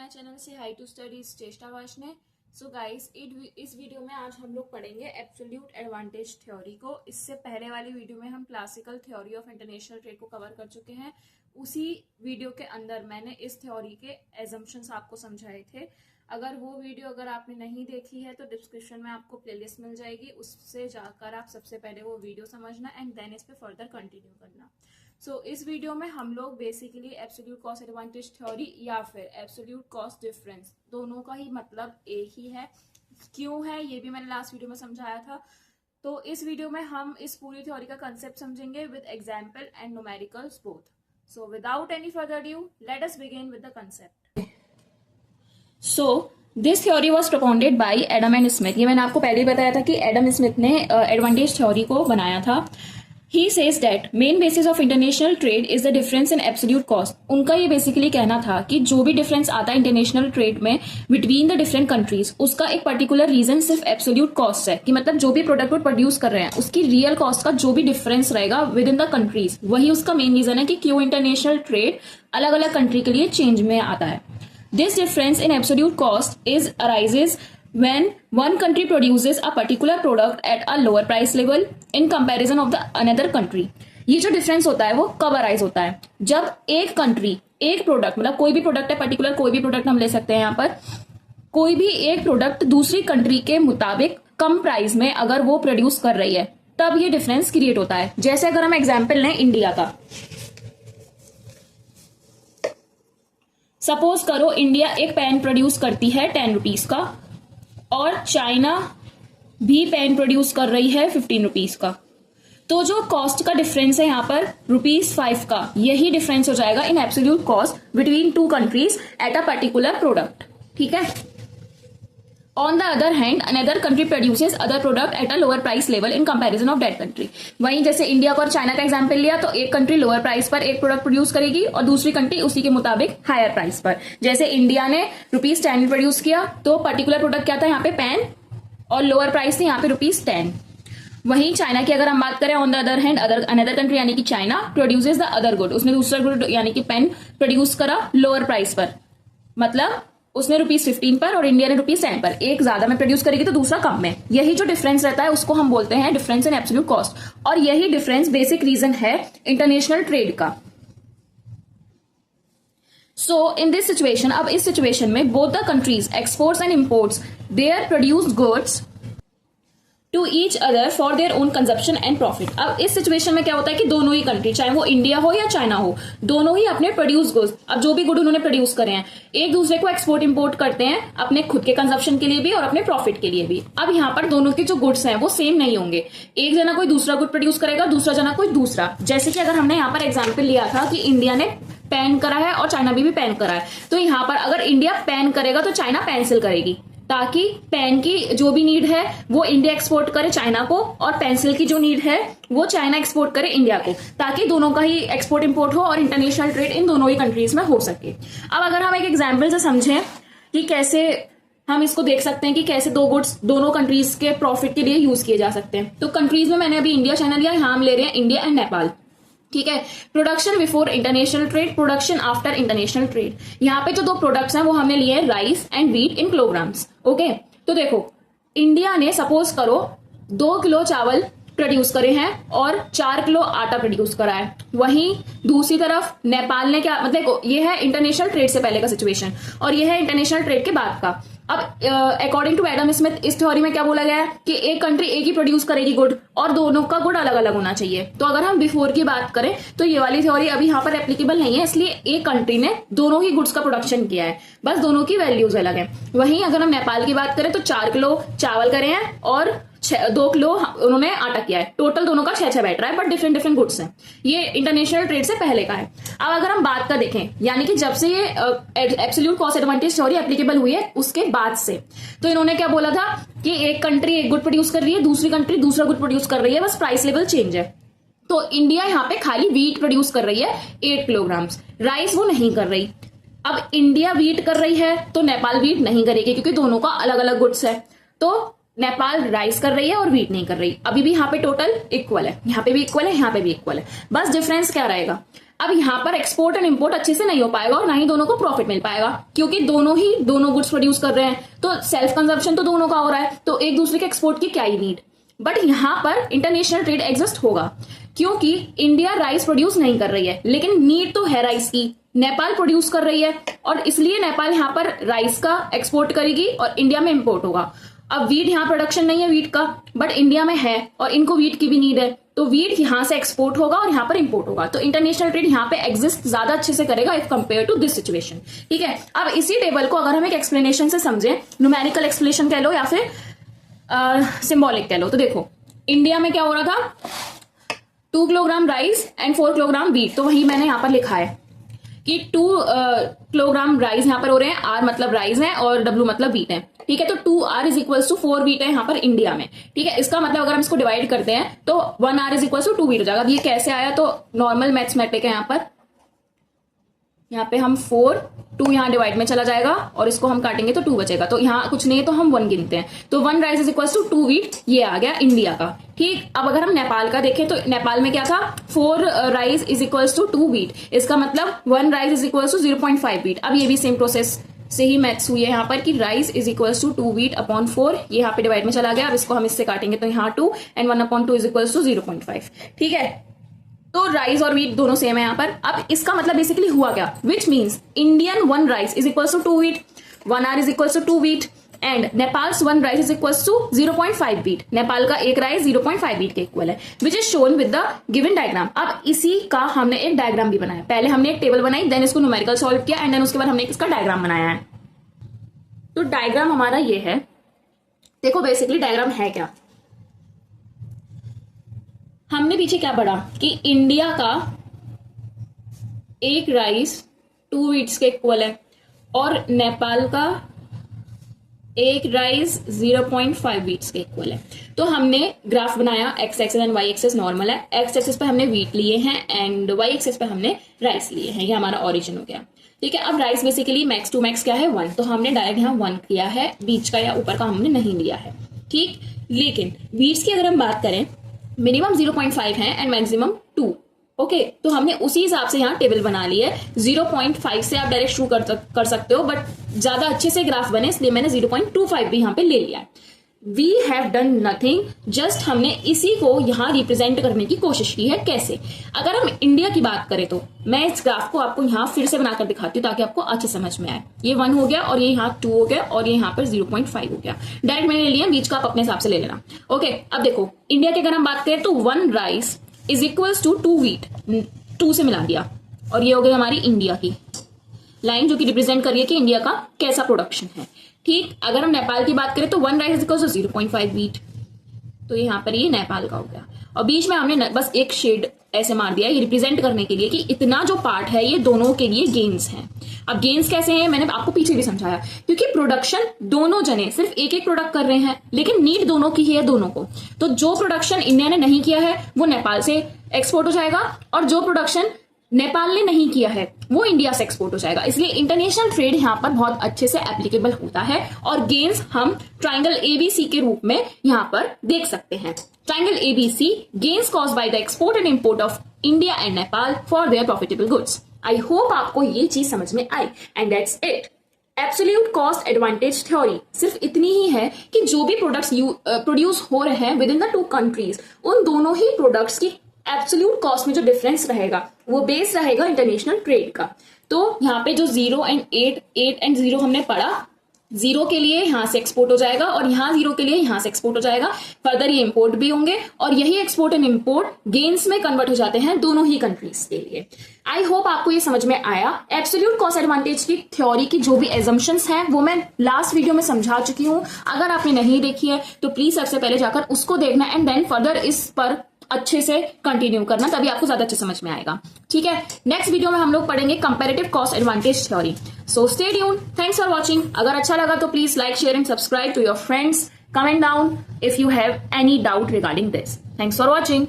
My channel से high to studies चेष्टा Washne. So guys, इस वीडियो में आज हम लोग पढ़ेंगे एब्सोल्यूट एडवांटेज थ्योरी को। इससे पहले वाली वीडियो में हम classical theory of international trade को कवर कर चुके हैं। उसी वीडियो के अंदर मैंने इस थ्योरी के एजम्पशंस आपको समझाए थे। अगर आपने नहीं देखी है तो डिस्क्रिप्शन में आपको प्लेलिस्ट मिल जाएगी, उससे जाकर आप सबसे पहले वो वीडियो समझना एंड देन इस पे फर्दर कंटिन्यू करना। इस वीडियो में हम लोग basically absolute cost advantage theory या फिर एब्सोल्यूट कॉस्ट डिफरेंस, दोनों का ही मतलब एक ही है। क्यों है ये भी मैंने लास्ट वीडियो में समझाया था। तो इस वीडियो में हम इस पूरी थ्योरी का कंसेप्ट समझेंगे with example and numericals both. So without any further due let us begin with the concept. This theory was propounded by Adam and Smith. ये मैंने आपको पहले ही बताया था कि एडम स्मिथ ने एडवांटेज थ्योरी को बनाया था। He says that main basis of international trade is the difference in absolute cost. उनका ये बेसिकली कहना था कि जो भी डिफरेंस आता है इंटरनेशनल ट्रेड में बिटवीन द डिफरेंट कंट्रीज, उसका एक पर्टिकुलर रीजन सिर्फ एब्सोल्यूट कॉस्ट है। कि मतलब जो भी प्रोडक्ट वो प्रोड्यूस कर रहे हैं उसकी रियल कॉस्ट का जो भी डिफरेंस रहेगा विद इन द कंट्रीज, वही उसका मेन रीजन है कि क्यों इंटरनेशनल ट्रेड अलग अलग कंट्री के लिए चेंज में आता है। This difference in absolute cost is arises when one country produces a particular product at a lower price level in comparison of the another country। ये जो डिफरेंस होता है वो कब अराइज होता है? जब एक कंट्री एक प्रोडक्ट, मतलब कोई भी प्रोडक्ट है, पर्टिकुलर कोई भी प्रोडक्ट हम ले सकते हैं यहाँ पर, कोई भी एक प्रोडक्ट दूसरी कंट्री के मुताबिक कम प्राइस में अगर वो प्रोड्यूस कर रही है तब ये डिफरेंस क्रिएट होता है। जैसे अगर हम एग्जाम्पल लें इंडिया का, सपोज करो इंडिया एक पेन प्रोड्यूस करती है 10 रुपीज का और चाइना भी पेन प्रोड्यूस कर रही है 15 रुपीज का। तो जो कॉस्ट का डिफरेंस है यहाँ पर ₹5 का, यही डिफरेंस हो जाएगा in absolute cost between two countries at a particular product. ठीक है। On the other hand another country produces other product at a lower price level in comparison of that country. वहीं जैसे इंडिया और China का example लिया तो एक country lower price पर एक प्रोडक्ट प्रोड्यूस करेगी और दूसरी कंट्री उसी के मुताबिक हायर प्राइस पर। जैसे इंडिया ने ₹10 प्रोड्यूस किया तो पर्टिकुलर प्रोडक्ट क्या था यहाँ पे, पेन, और लोअर प्राइस थी यहाँ पे ₹10। वहीं चाइना की अगर हम बात करें, on the other hand another country यानी कि China produces the other good, उसने दूसरा गुड यानी कि पेन प्रोड्यूस करा लोअर प्राइस पर, मतलब उसने ₹15 पर और इंडिया ने ₹10 पर। एक ज्यादा में प्रोड्यूस करेगी तो दूसरा कम में। यही जो डिफरेंस रहता है उसको हम बोलते हैं डिफरेंस इन एब्सोल्यूट कॉस्ट, और यही डिफरेंस बेसिक रीजन है इंटरनेशनल ट्रेड का। सो इन दिस सिचुएशन, अब इस सिचुएशन में both the countries exports and imports their produced goods to each other for their own consumption and profit. अब इस situation में क्या होता है कि दोनों ही कंट्री, चाहे वो इंडिया हो या चाइना हो, दोनों ही अपने प्रोड्यूस गुड्स, अब जो भी गुड उन्होंने प्रोड्यूस करे हैं, एक दूसरे को एक्सपोर्ट इंपोर्ट करते हैं अपने खुद के कंजप्शन के लिए भी और अपने प्रॉफिट के लिए भी। अब यहाँ पर दोनों के जो गुड्स हैं वो सेम नहीं होंगे। एक जना कोई दूसरा गुड प्रोड्यूस करेगा, दूसरा जना कोई दूसरा। जैसे कि अगर हमने यहाँ पर एग्जाम्पल लिया था कि इंडिया ने पेन करा है और चाइना भी पेन करा है, तो यहाँ पर अगर इंडिया पेन करेगा तो चाइना पेंसिल करेगी, ताकि पेन की जो भी नीड है वो इंडिया एक्सपोर्ट करे चाइना को, और पेंसिल की जो नीड है वो चाइना एक्सपोर्ट करे इंडिया को, ताकि दोनों का ही एक्सपोर्ट इंपोर्ट हो और इंटरनेशनल ट्रेड इन दोनों ही कंट्रीज में हो सके। अब अगर हम एक एग्जाम्पल से समझें कि कैसे हम इसको देख सकते हैं कि कैसे दो गुड्स दोनों कंट्रीज के प्रॉफिट के लिए यूज किए जा सकते हैं। तो कंट्रीज में मैंने अभी इंडिया चाइना लिया, यहां हम ले रहे हैं इंडिया एंड नेपाल। ठीक है। Production before international trade, production after international trade. यहाँ पे जो दो प्रोडक्ट्स हैं वो हमने लिए हैं rice and wheat in kilograms. Okay, तो देखो इंडिया ने सपोज करो 2 किलो चावल प्रोड्यूस करे हैं और 4 किलो आटा प्रोड्यूस करा है। वहीं दूसरी तरफ नेपाल ने क्या, मतलब देखो ये है इंटरनेशनल ट्रेड से पहले का सिचुएशन और ये है इंटरनेशनल ट्रेड के बाद का। अब अकॉर्डिंग टू एडम स्मिथ इस थ्योरी में क्या बोला गया है कि एक कंट्री एक ही प्रोड्यूस करेगी गुड और दोनों का गुड अलग अलग होना चाहिए। तो अगर हम बिफोर की बात करें तो ये वाली थ्योरी अभी यहाँ पर एप्लीकेबल नहीं है, इसलिए एक कंट्री ने दोनों ही गुड्स का प्रोडक्शन किया है, बस दोनों की वैल्यूज अलग है। वहीं अगर हम नेपाल की बात करें तो 4 किलो चावल करे हैं और 2 किलो उन्होंने आटा किया है, टोटल दोनों का 6 बैठ रहा है, बट डिफरेंट डिफरेंट गुड्स हैं। ये इंटरनेशनल ट्रेड से पहले का है। अब अगर हम बात का देखें, यानी कि जब से ये absolute cost advantage theory applicable हुई है उसके बाद से, तो इन्होंने क्या बोला था कि एक कंट्री एक गुड प्रोड्यूस कर रही है, दूसरी कंट्री दूसरा गुड प्रोड्यूस कर रही है, बस प्राइस लेवल चेंज है। तो इंडिया यहाँ पे खाली व्हीट प्रोड्यूस कर रही है 8 किलोग्राम्स, राइस वो नहीं कर रही। अब इंडिया व्हीट कर रही है तो नेपाल व्हीट नहीं करेगी, क्योंकि दोनों का अलग अलग गुड्स है। तो नेपाल राइस कर रही है और व्हीट नहीं कर रही। अभी भी यहाँ पे टोटल इक्वल है, यहाँ पे भी इक्वल है, यहाँ पे भी इक्वल है, बस डिफरेंस क्या रहेगा। अब यहाँ पर एक्सपोर्ट एंड इंपोर्ट अच्छे से नहीं हो पाएगा और ना ही दोनों को प्रॉफिट मिल पाएगा, क्योंकि दोनों गुड्स प्रोड्यूस कर रहे हैं, तो सेल्फ कंजम्पशन तो दोनों का हो रहा है, तो एक दूसरे के एक्सपोर्ट की क्या ही नीड। बट यहाँ पर इंटरनेशनल ट्रेड एग्जिस्ट होगा, क्योंकि इंडिया राइस प्रोड्यूस नहीं कर रही है, लेकिन नीड तो है राइस की, नेपाल प्रोड्यूस कर रही है, और इसलिए नेपाल यहाँ पर राइस का एक्सपोर्ट करेगी और इंडिया में इंपोर्ट होगा। अब वीट यहाँ प्रोडक्शन नहीं है वीट का, बट इंडिया में है और इनको वीट की भी नीड है, तो वीट यहाँ से एक्सपोर्ट होगा और यहाँ पर इंपोर्ट होगा, तो इंटरनेशनल ट्रेड यहाँ पे एग्जिस्ट ज्यादा अच्छे से करेगा if compare to this situation. ठीक है, अब इसी टेबल को अगर हम एक एक्सप्लेनेशन से समझे, न्यूमेरिकल एक्सप्लेनेशन कह लो या फिर सिंबॉलिक कह लो, तो देखो इंडिया में क्या हो रहा था, 2 kilogram rice and 4 kilogram wheat, तो वही मैंने यहाँ पर लिखा है कि 2 किलोग्राम राइस यहाँ पर हो रहे हैं, आर मतलब राइस है और डब्ल्यू मतलब वीट है। ठीक है, तो 2R is equal to 4 wheat है यहाँ पर इंडिया में। ठीक है, इसका मतलब अगर हम इसको डिवाइड करते हैं तो 1R is equal to 2 wheat हो जाएगा। अब ये कैसे आया, तो नॉर्मल मैथमेटिक है, यहाँ पे हम 2 यहाँ डिवाइड में चला जाएगा और इसको हम काटेंगे तो 2 बचेगा, तो यहाँ कुछ नहीं है तो हम 1 गिनते हैं, तो 1 rice is equal to 2 wheat, ये आ गया इंडिया का। ठीक, अब अगर हम नेपाल का देखें तो नेपाल में क्या था, 4 rice is equal to 2 wheat, इसका मतलब 1 rice is equal to 0.5 wheat. अब ये भी सेम प्रोसेस से ही मैथ्स हुई है यहाँ पर कि rice is equal to 2 wheat upon 4, ये यहाँ पे डिवाइड में चला गया। अब इसको हम इससे काटेंगे तो यहाँ 2 and 1 upon 2 is equal to 0.5। ठीक है, तो राइस और वीट दोनों सेम है यहाँ पर। अब इसका मतलब बेसिकली हुआ क्या, which means Indian 1 rice is equal to 2 wheat, 1R is equal to 2 wheat and Nepal's 1 rice is equal to 0.5 wheat. Nepal का एक राइस 0.5 वीट के इक्वल है, which is shown with the given diagram. अब इसी का हमने एक डायग्राम भी बनाया, पहले हमने एक टेबल बनाई, देन इसको न्यूमेरिकल सॉल्व किया एंड देन उसके बाद हमने इसका डायग्राम बनाया है। तो डायग्राम हमारा ये है, देखो बेसिकली डायग्राम है क्या, हमने पीछे क्या पढ़ा कि इंडिया का एक राइस 2 वीट्स के इक्वल है और नेपाल का एक राइस 0.5 वीट्स के इक्वल है। तो हमने ग्राफ बनाया, X axis and Y axis normal है, एक्स एक्सेस पे हमने वीट लिए हैं एंड वाई एक्सेस पे हमने राइस लिए हैं, ये हमारा ओरिजिन हो गया। ठीक है, अब rice basically max to max क्या है 1, तो हमने डायरेक्ट यहाँ 1 किया है, बीच का या ऊपर का हमने नहीं लिया है। ठीक, लेकिन वीट्स की अगर हम बात करें, मिनिमम 0.5 है एंड मैक्सिमम 2। ओके, तो हमने उसी हिसाब से यहाँ टेबल बना ली है। 0.5 से आप डायरेक्ट शुरू कर सकते हो, बट ज्यादा अच्छे से ग्राफ बने इसलिए मैंने 0.25 भी यहाँ पे ले लिया है। We have done nothing, just हमने इसी को यहाँ रिप्रेजेंट करने की कोशिश की है। कैसे, अगर हम इंडिया की बात करें तो मैं इस ग्राफ को आपको यहाँ फिर से बनाकर दिखाती हूँ ताकि आपको अच्छे समझ में आए। ये 1 हो गया और ये यहाँ 2 हो गया और ये यहाँ पर 0.5 हो गया, डायरेक्ट मैंने ले लिया, बीच का आप अपने हिसाब से ले लेना। ओके, अब देखो इंडिया की अगर हम बात करें तो 1 rice is equal to 2 wheat, 2 से मिला दिया और ये हो गई हमारी इंडिया की लाइन जो कि रिप्रेजेंट कर रही है कि इंडिया का कैसा प्रोडक्शन है। ठीक, अगर हम नेपाल की बात करें तो 1 rice is equal to 0.5 wheat, तो यहाँ पर ये नेपाल का हो गया और बीच में हमने बस एक शेड ऐसे मार दिया, ये रिप्रेजेंट करने के लिए कि इतना जो पार्ट है ये दोनों के लिए गेन्स हैं। अब गेन्स कैसे हैं मैंने आपको पीछे भी समझाया, क्योंकि प्रोडक्शन दोनों जने सिर्फ एक एक प्रोडक्ट कर रहे हैं, लेकिन नीड दोनों की है दोनों को। तो जो प्रोडक्शन इंडिया ने नहीं किया है वो नेपाल से एक्सपोर्ट हो जाएगा और जो प्रोडक्शन नेपाल ने नहीं किया है वो इंडिया से एक्सपोर्ट हो जाएगा। इसलिए इंटरनेशनल ट्रेड यहाँ पर बहुत अच्छे से एप्लीकेबल होता है और गेन्स हम ट्राइंगल एबीसी के रूप में यहाँ पर देख सकते हैं। Triangle ABC, gains caused by the export and import of India and Nepal for their profitable goods. I hope आपको ये चीज समझ में आई and that's it. Absolute cost advantage theory सिर्फ इतनी ही है कि जो भी प्रोडक्ट्स प्रोड्यूस हो रहे हैं विद इन द 2 कंट्रीज, उन दोनों ही प्रोडक्ट्स की एब्सोल्यूट कॉस्ट में जो डिफरेंस रहेगा वो बेस रहेगा इंटरनेशनल ट्रेड का। तो यहाँ पे जो 0 एंड 8 एंड 0 हमने पढ़ा, 0 के लिए यहाँ से एक्सपोर्ट हो जाएगा और यहाँ 0 के लिए यहाँ से एक्सपोर्ट हो जाएगा। फर्दर ये इंपोर्ट भी होंगे और यही एक्सपोर्ट एंड इंपोर्ट गेन्स में कन्वर्ट हो जाते हैं दोनों ही कंट्रीज के लिए। आई होप आपको ये समझ में आया। एब्सोल्यूट कॉस्ट एडवांटेज की थ्योरी की जो भी एजम्पशंस हैं वो मैं लास्ट वीडियो में समझा चुकी हूँ। अगर आपने नहीं देखी है तो प्लीज सबसे पहले जाकर उसको देखना एंड देन फर्दर इस पर अच्छे से कंटिन्यू करना, तभी आपको ज्यादा अच्छे समझ में आएगा। ठीक है, नेक्स्ट वीडियो में हम लोग पढ़ेंगे comparative cost advantage theory. So stay tuned, thanks for watching. अगर अच्छा लगा तो please like, share and subscribe to your friends. Comment down if you have any doubt regarding this. Thanks for watching.